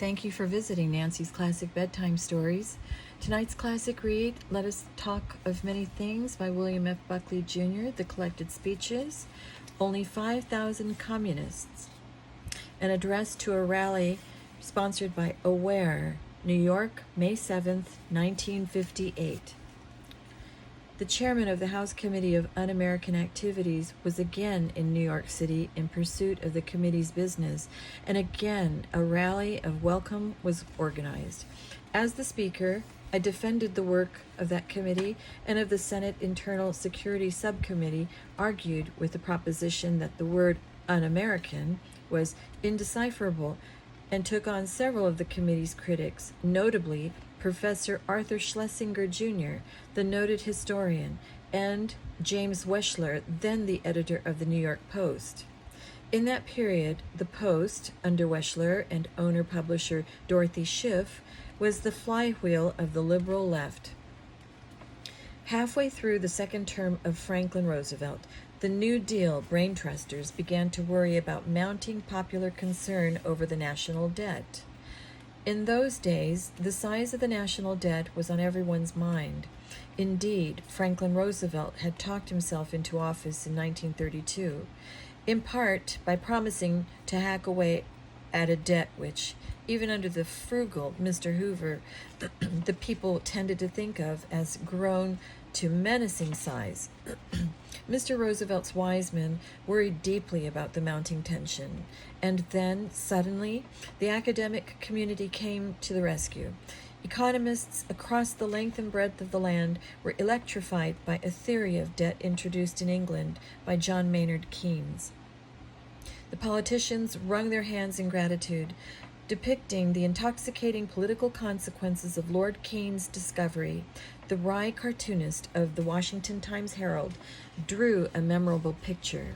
Thank you for visiting Nancy's Classic Bedtime Stories. Tonight's classic read, Let Us Talk of Many Things by William F. Buckley, Jr., The Collected Speeches, Only 5,000 Communists, an address to a rally sponsored by Aware, New York, May 7th, 1958. The chairman of the House Committee of Un-American Activities was again in New York City in pursuit of the committee's business, and again a rally of welcome was organized. As the speaker, I defended the work of that committee and of the Senate Internal Security Subcommittee, argued with the proposition that the word un-American was indecipherable, and took on several of the committee's critics, notably Professor Arthur Schlesinger, Jr., the noted historian, and James Weschler, then the editor of the New York Post. In that period, the Post, under Weschler and owner-publisher Dorothy Schiff, was the flywheel of the liberal left. Halfway through the second term of Franklin Roosevelt, the New Deal brain trusters began to worry about mounting popular concern over the national debt. In those days, the size of the national debt was on everyone's mind. Indeed, Franklin Roosevelt had talked himself into office in 1932, in part by promising to hack away at a debt which, even under the frugal Mr. Hoover, the people tended to think of as grown to menacing size. Mr. Roosevelt's wise men worried deeply about the mounting tension, and then, suddenly, the academic community came to the rescue. Economists across the length and breadth of the land were electrified by a theory of debt introduced in England by John Maynard Keynes. The politicians wrung their hands in gratitude, depicting the intoxicating political consequences of Lord Keynes' discovery. The wry cartoonist of the Washington Times-Herald drew a memorable picture.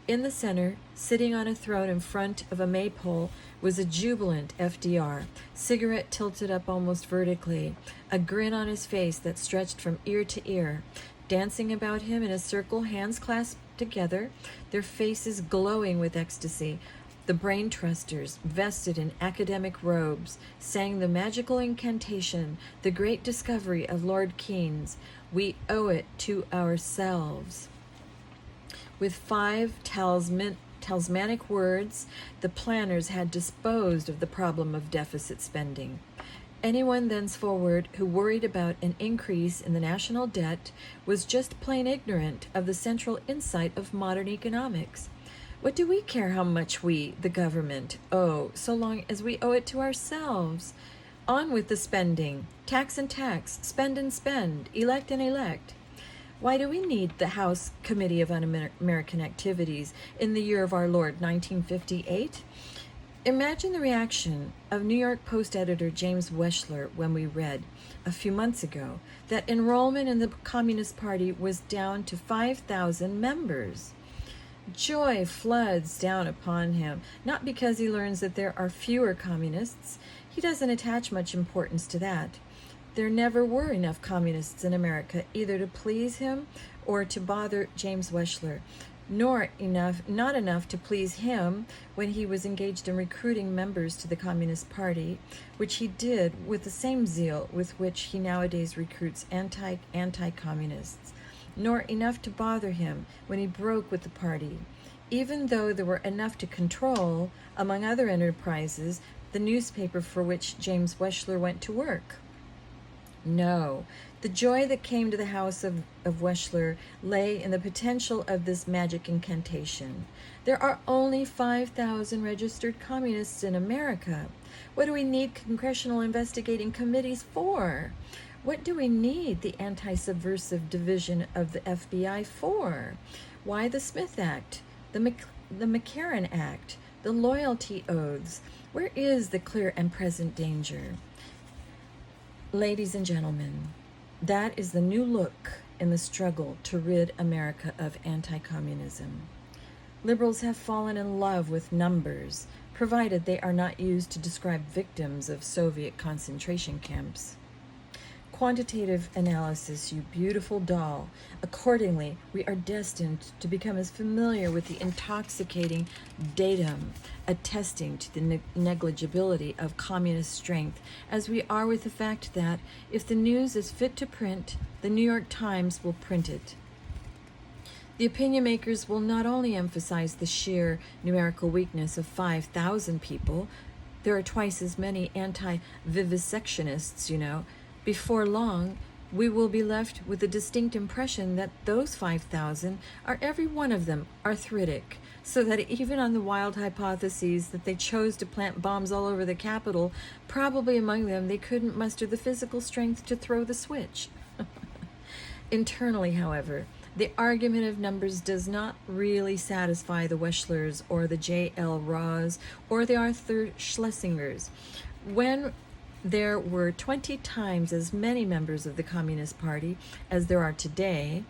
In the center, sitting on a throne in front of a maypole, was a jubilant FDR, cigarette tilted up almost vertically, a grin on his face that stretched from ear to ear. Dancing about him in a circle, hands clasped together, their faces glowing with ecstasy, the brain trusters, vested in academic robes, sang the magical incantation, the great discovery of Lord Keynes, "We owe it to ourselves." With 5 talismanic words, the planners had disposed of the problem of deficit spending. Anyone thenceforward who worried about an increase in the national debt was just plain ignorant of the central insight of modern economics. What do we care how much we, the government, owe, so long as we owe it to ourselves? On with the spending. Tax and tax, spend and spend, elect and elect. Why do we need the House Committee of Un-American Activities in the year of our Lord, 1958? Imagine the reaction of New York Post editor James Weschler when we read, a few months ago, that enrollment in the Communist Party was down to 5,000 members. Joy floods down upon him, not because he learns that there are fewer communists. He doesn't attach much importance to that. There never were enough communists in America either to please him or to bother James Weschler, not enough to please him when he was engaged in recruiting members to the Communist Party, which he did with the same zeal with which he nowadays recruits anti-communists, nor enough to bother him when he broke with the party, even though there were enough to control, among other enterprises, the newspaper for which James Weschler went to work. No, the joy that came to the house of Weschler lay in the potential of this magic incantation. There are only 5,000 registered communists in America. What do we need congressional investigating committees for? What do we need the anti-subversive division of the FBI for? Why the Smith Act, the McCarran Act, the loyalty oaths? Where is the clear and present danger? Ladies and gentlemen, that is the new look in the struggle to rid America of anti-communism. Liberals have fallen in love with numbers, provided they are not used to describe victims of Soviet concentration camps. Quantitative analysis, you beautiful doll. Accordingly, we are destined to become as familiar with the intoxicating datum attesting to the negligibility of communist strength, as we are with the fact that if the news is fit to print, the New York Times will print it. The opinion makers will not only emphasize the sheer numerical weakness of 5,000 people, there are twice as many anti-vivisectionists, Before long, we will be left with the distinct impression that those 5,000 are every one of them arthritic, so that even on the wild hypotheses that they chose to plant bombs all over the Capitol, probably among them they couldn't muster the physical strength to throw the switch. Internally, however, the argument of numbers does not really satisfy the Weschlers or the J.L. Raws or the Arthur Schlesingers. When there were 20 times as many members of the Communist Party as there are today,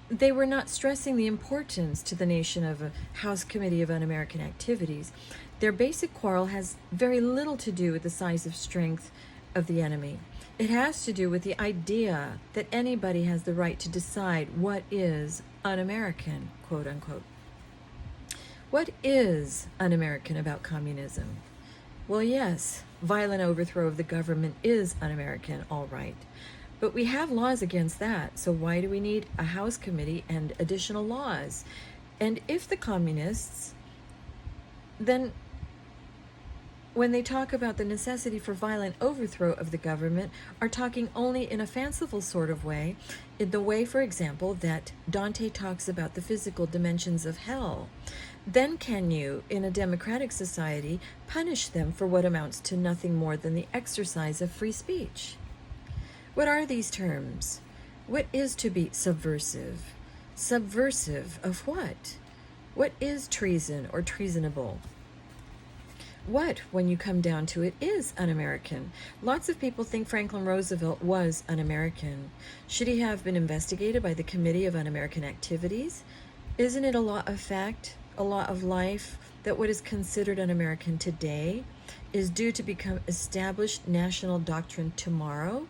they were not stressing the importance to the nation of a House Committee of Un-American Activities. Their basic quarrel has very little to do with the size of strength of the enemy. It has to do with the idea that anybody has the right to decide what is un-American, quote unquote. What is un-American about communism? Well, yes, violent overthrow of the government is un-American, all right. But we have laws against that, so why do we need a House committee and additional laws? And if the communists, then when they talk about the necessity for violent overthrow of the government, are talking only in a fanciful sort of way, in the way, for example, that Dante talks about the physical dimensions of hell, then can you, in a democratic society, punish them for what amounts to nothing more than the exercise of free speech? What are these terms? What is to be subversive? Subversive of what? What is treason or treasonable? What, when you come down to it, is un-American? Lots of people think Franklin Roosevelt was un-American. Should he have been investigated by the Committee of Un-American Activities? Isn't it a law of fact, a law of life, that what is considered un-American today is due to become established national doctrine tomorrow?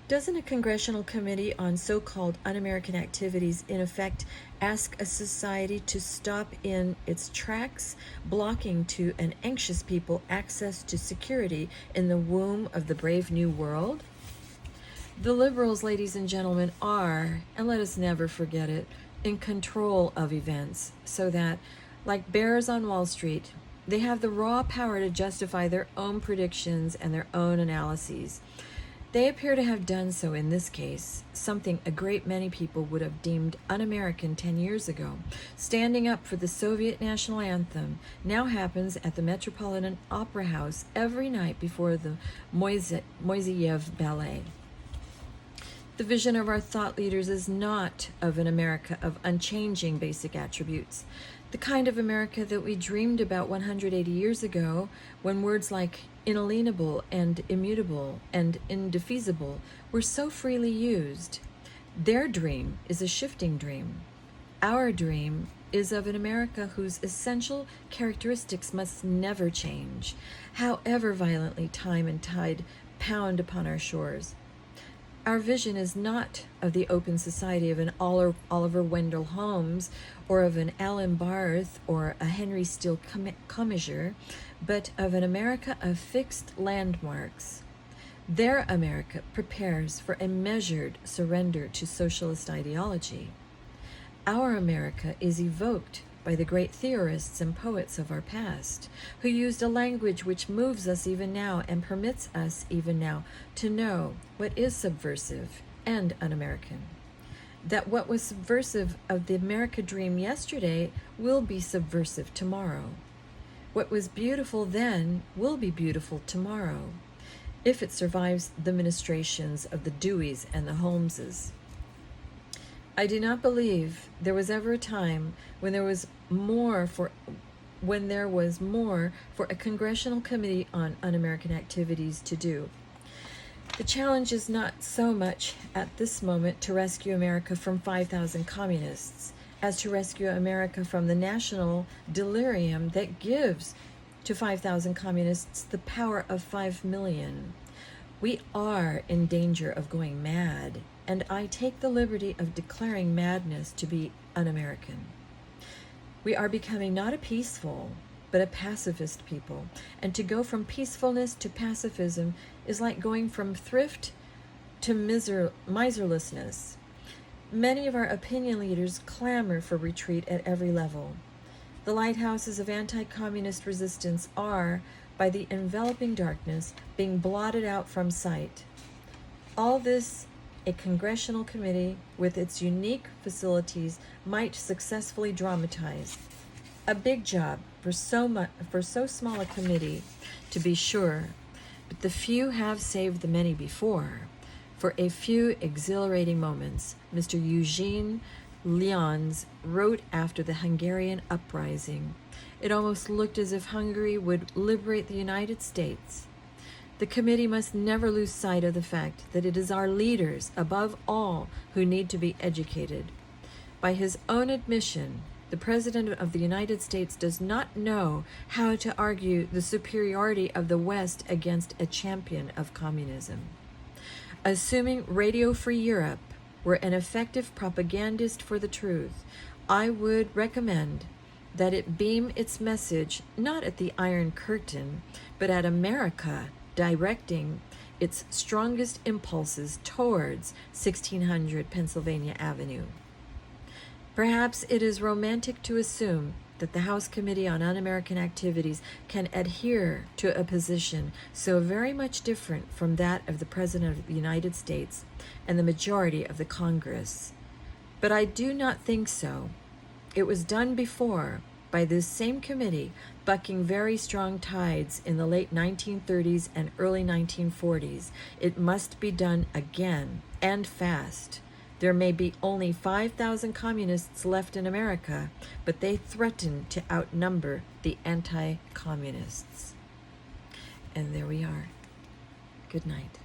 Doesn't a congressional committee on so-called un-American activities in effect ask a society to stop in its tracks, blocking to an anxious people access to security in the womb of the brave new world? The liberals, ladies and gentlemen, are, and let us never forget it, in control of events, so that, like bears on Wall Street, they have the raw power to justify their own predictions and their own analyses. They appear to have done so in this case, something a great many people would have deemed un-American 10 years ago. Standing up for the Soviet national anthem now happens at the Metropolitan Opera House every night before the Moiseyev Ballet. The vision of our thought leaders is not of an America of unchanging basic attributes, the kind of America that we dreamed about 180 years ago, when words like inalienable and immutable and indefeasible were so freely used. Their dream is a shifting dream. Our dream is of an America whose essential characteristics must never change, however violently time and tide pound upon our shores. Our vision is not of the open society of an Oliver Wendell Holmes or of an Alan Barth or a Henry Steele Commisure, but of an America of fixed landmarks. Their America prepares for a measured surrender to socialist ideology. Our America is evoked by the great theorists and poets of our past, who used a language which moves us even now and permits us even now to know what is subversive and un-American. That what was subversive of the America dream yesterday will be subversive tomorrow. What was beautiful then will be beautiful tomorrow, if it survives the ministrations of the Deweys and the Holmeses. I do not believe there was ever a time when there was more for a congressional committee on un-American activities to do. The challenge is not so much at this moment to rescue America from 5,000 communists as to rescue America from the national delirium that gives to 5,000 communists the power of 5 million. We are in danger of going mad, and I take the liberty of declaring madness to be un-American. We are becoming not a peaceful, but a pacifist people. And to go from peacefulness to pacifism is like going from thrift to miserlessness. Many of our opinion leaders clamor for retreat at every level. The lighthouses of anti-communist resistance are, by the enveloping darkness, being blotted out from sight. All this a congressional committee with its unique facilities might successfully dramatize. A big job for so small a committee, to be sure, but the few have saved the many before. For a few exhilarating moments, Mr. Eugene Lyons wrote after the Hungarian uprising. It almost looked as if Hungary would liberate the United States. The committee must never lose sight of the fact that it is our leaders, above all, who need to be educated. By his own admission, the President of the United States does not know how to argue the superiority of the West against a champion of communism. Assuming Radio Free Europe were an effective propagandist for the truth, I would recommend that it beam its message not at the Iron Curtain, but at America, directing its strongest impulses towards 1600 Pennsylvania Avenue. Perhaps it is romantic to assume that the House Committee on Un-American Activities can adhere to a position so very much different from that of the President of the United States and the majority of the Congress. But I do not think so. It was done before by this same committee, bucking very strong tides in the late 1930s and early 1940s. It must be done again, and fast. There may be only 5,000 communists left in America, but they threaten to outnumber the anti-communists. And there we are. Good night.